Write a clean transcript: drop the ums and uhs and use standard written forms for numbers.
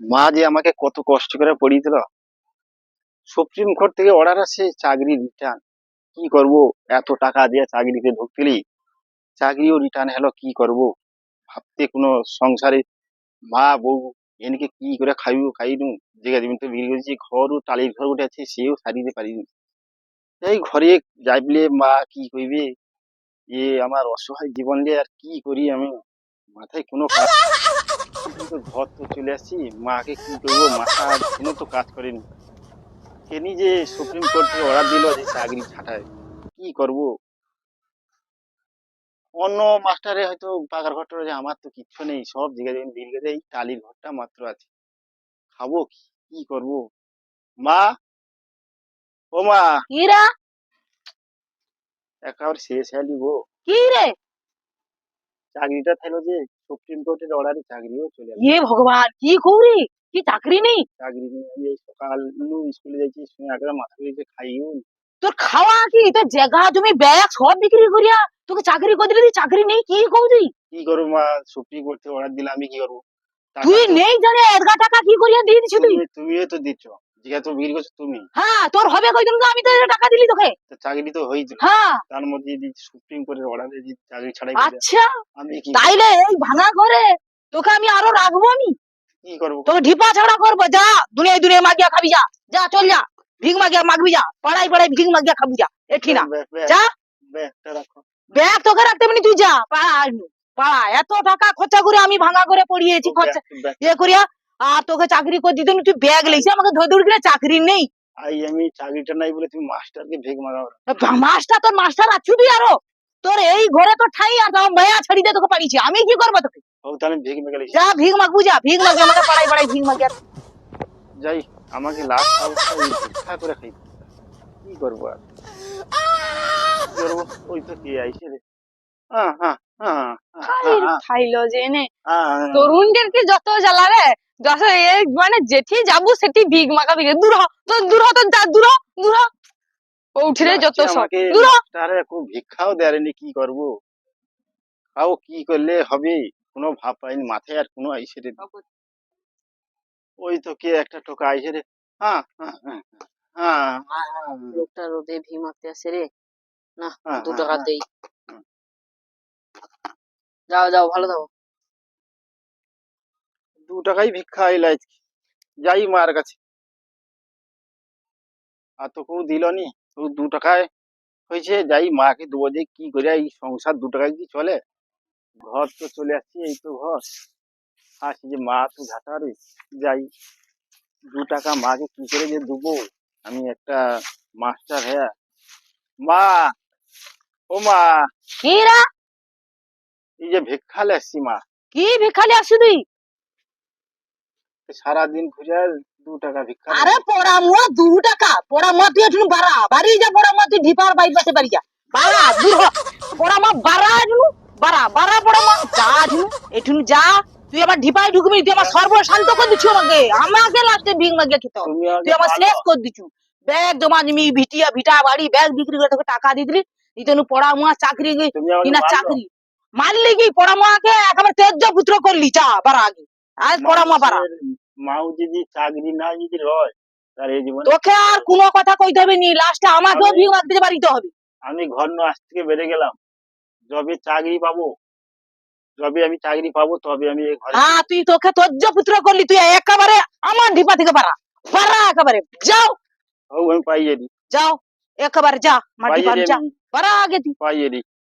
মা যে আমাকে কত কষ্ট করে পড়িয়ে দিল। সুপ্রিম কোর্ট থেকে অর্ডার আছে চাকরি রিটার্ন। কি করব? এত টাকা দিয়ে চাকরিতে ঢুকলি, চাকরিও রিটার্ন হলো, কি করব? ভাবতে কোনো সংসারে মা বউ এনকে কি করে খাইনু। জায়গা জমি তো বিক্রি করেছি, ঘরও টালির ঘর উঠেছে, সেও সারিতে পারিনি। এই ঘরে যাইবলে মা কি কইবে, এ আমার অসহায় জীবন নিয়ে আর কি করি আমি। মাথায় কোনো কাজ, তো ঘর তো চলে আসছি, মাকে কি করবো, মাথা আর কোনো তো কাজ করেনি। কেনি যে সুপ্রিম কোর্ট থেকে অর্ডার দিল যে চাকরি ছাঁটাই, কি করব? অন্য মাস্টারে হয়তো পাকার ঘরটা যে, আমার তো কিচ্ছু নেই, সব জায়গায় যখন বিল গেছে, এই টালির ঘরটা মাত্র আছে। খাবো কি, কি করব? মা, ও মা, কি রে? একেবারে শেষ হয়ে গো। কি রে? চাকরিটা থাকলো যে সুপ্রিম কোর্টের অর্ডারে চাকরিও চলে গেল। ভগবান, কি করি? কি চাকরি নেই? চাকরি নিয়ে আমি এই সকাল স্কুলে যাচ্ছি, শুনে একবার মাথা ঘুরেছে, খাইও নি। তোর খাওয়া কি? তোর জায়গা জমি ব্যাগ সব বিক্রি করিয়া তোকে চাকরি করে দিলি, চাকরি নেই কি করি? কি করবো মা, সুপ্রিম কোর্ট থেকে অর্ডার দিলে আমি কি করবো? টাকা তুই তো নেই জানে এদগা টাকা কি করিয়া দিয়ে দিছি তুই? তুমিও তো দিচ্ছ, যেটা তো বিক্রি করছো তুমি। হ্যাঁ, তোর হবে কইদিন তো আমি তো এটা টাকা দিলি তোকে। তো চাকরি তো হয়েছিল, হ্যাঁ, তার মধ্যে যদি সুপ্রিম কোর্টের অর্ডারে যদি চাকরি ছাড়াই করে দেয়, আচ্ছা, আমি কি করবো? তাইলে এই ভাঙা ঘরে তোকে আমি আরো রাখবো আমি। কি করবো? তোকে ঢিপা ছাড়া করবো, যা দুনিয়ায় দুনিয়ায় মাগিয়া খাবি, যা যা চল যা। ভিক মাগিয়া মাগবি, যা পাড়ায় পাড়ায় ভিক মাগিয়া খাবি, যা এঠি না। যা, ব্যাগটা রাখো। ব্যাগ তোকে রাখতে পারি, তুই যা পাড়া আসবি। পাড়া এত টাকা খরচা করে আমি ভাঙা করে পড়িয়েছি, খরচা ইয়ে করিয়া, আর তোকে চাকরি করে দিতে তুই ব্যাগ লেগেছি আমাকে ধরে ধরে কিনা চাকরি নেই। আমি চাকরিটা নাই বলে তুমি মাস্টারকে ভেগ মারাও। মাস্টার, তোর মাস্টার আছু তুই আরো? তোর এই ঘরে তো ঠাই আর ভাইয়া ছাড়ি দিয়ে তোকে পারিছি, আমি কি করবো তোকে? ও তাহলে ভেগ মেগে যা ভিক মাগবু, যা ভিক মাগি আমাকে পাড়ায় পাড়ায় ভিক মাগি। যাই, আমাকে লাস্ট অবস্থা ওই ভিক্ষা করে খাইতে হবে। কি করবো আর, কি করবো? ওই তো কে আইসে রে। হ্যাঁ হ্যাঁ হ্যাঁ খাইলো যে এনে হ্যাঁ। তরুণদেরকে যত জ্বালা রে, যত মানে যেটি যাবো সেটি ভিক মাগাবি, দূর হ তোর, দূর হ তোর, যা দূর হ, দূর হ। ও উঠে রে যত সব, আমাকে দূর হ। মাস্টারে খুব ভিক্ষাও দেয়নি, কি করব? খাও কি করলে হবে, কোনো ভাব পাইনি মাথায়, আর কোনো আইসে রে। ওই তো কে একটা টোকা আইসে রে। হ্যাঁ হ্যাঁ হ্যাঁ হ্যাঁ লোকটা রোদে ভিক মাগতে আসে রে। না, হ্যাঁ 2 হ্যাঁ টাকা হ্যাঁ দেই। হ্যাঁ। যাও যাও, ভালো থাকো। 2 টাকাই ভিক্ষা আইলা আজকে। যাই মার কাছে, আর তো কেউ দিলনি, তো 2 টাকায় হয়েছে, যাই মাকে দেবো, যে কি করে এই সংসার 2 টাকায় কি চলে। ঘর তো চলে আসছি, এই তো ঘর। আসি যে মা তো ঝাঁটারে, যাই 2 টাকা মাকে কি করে যে দেবো। আমি একটা মাস্টার, হ্যাঁ। মা, ও মা, কি রা? এই যে ভিক্ষালে আসছি মা। কি ভিখালি আসি তুই? সারাদিন ঘুরে 2 টাকা ভিক্ষা আরে দেবো। পড়া মুয়া 2 টাকা, পড়া মুয়া তুই এখন বাড়া বাড়ি যা, পড়া মুয়া তুই ঢিপার বাইর পাশে বাড়ি যা, বাড়া দূর হ। পড়া মুয়া বাড়া আজনু, বাড়া বাড়া পড়া মুয়া যা আজনু, এঠুন যা। তুই আবার ঢিপায় ঢুকবি, তুই আমার সর্বশান্ত করে দিচ্ছ আমাকে, আমাকে লাস্টে ভিক মাগিয়ে খেতে হবে। তুমি তুই আগে আমার ভালো। শেষ করে দিচ্ছু। ব্যাগ জমা জমি ভিটিয়া ভিটা বাড়ি ব্যাগ বিক্রি করে তোকে টাকা দিয়ে দিলি, ইতেনু পড়া মুয়া চাকরি তুমি আমাকে কিনা মারলো। চাকরি মারলি কি? পড়া মুয়াকে একেবারে তেজ্য পুত্র করলি, চা বাড়া আগে। আজ পড়া মুয়া বাড়া। মানুষের মাও যদি চাকরি না যদি রয়, তার এই জীবনে তোকে আর কোনো কথা কইতে হবে নি, লাস্টে আমাকেও আমি ভিক মাগতে বাড়িতে হবে। আমি ঘর আজ থেকে বেড়ে গেলাম। যবে চাকরি পাবো, যবে আমি চাকরি পাবো, তবে আমি এই ঘরে হ্যাঁ, তুই তোকে তজ্জ পুত্র করলি, তুই একেবারে আমার ঢিপা থেকে পারা পারা, একেবারে যাও হও, আমি পাইয়ে দিই, যাও, একেবারে যা আমার ঢিপা, পাইয়ে দিই, যা আমি পারা আগে তুই। পাইয়ে দিই।